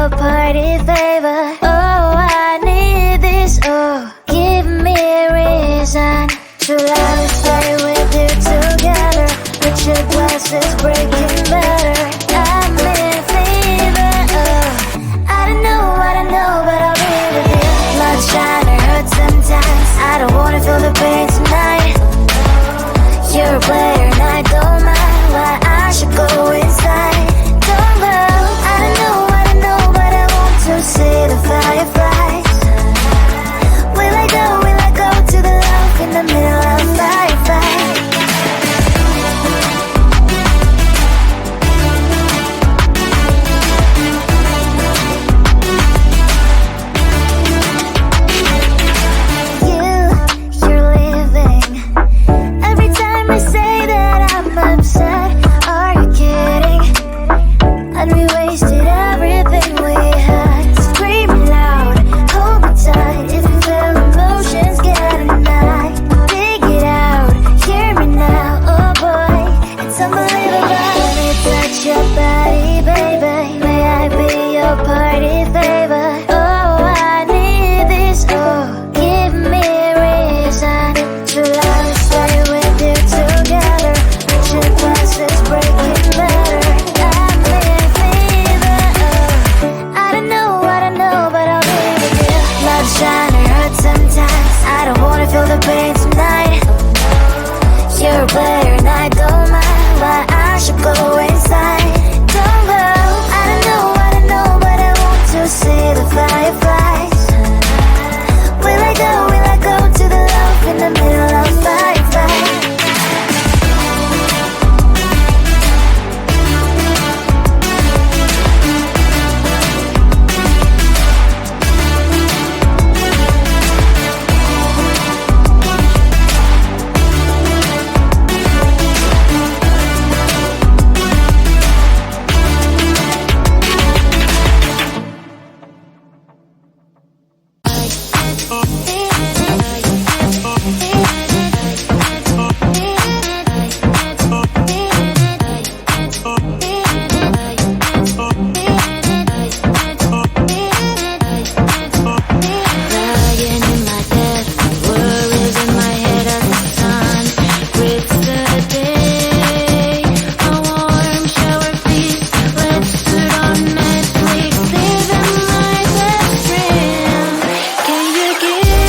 your party favor. Oh, I need this. Oh, give me a reason to love and stay with you together. But your glass is breaking better. I'm in fever. Oh, I don't know, but I'll be with you. Blood shine or hurt sometimes. I don't wanna feel the pain tonight. You're a player and I don't mind why I should go inside. Don't go. I don't know, but I want to see the fireflies. Will I go to the love in the middle of a firefight? You're leaving. Every time I say that I'm upset, are you kidding? And we wasted everything we had. Screaming loud, hold me tight. If you feel emotions getting high, dig it out, hear me now. Oh boy, it's unbelievable. Let me touch your body, baby. May I be your party favor? Oh, I need this. Oh, give me a reason to love and stay with you together. But your glass is breaking better. I'm in fever. Oh, I don't know, but I'll be with you. Love shine or hurt sometimes. I don't wanna feel the pain tonight. You're a player and I don't mind why I should go inside. Don't go. I don't know, but I want to see the fireflies. Will I go to the love in the middle of firefight? Can you give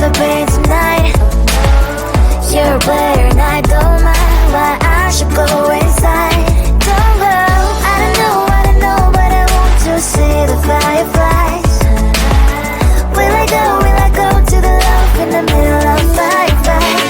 the pain tonight. You're a player and I don't mind why I should go inside. Don't go, I don't know, but I want to see the fireflies. Will I go to the love in the middle of fireflies?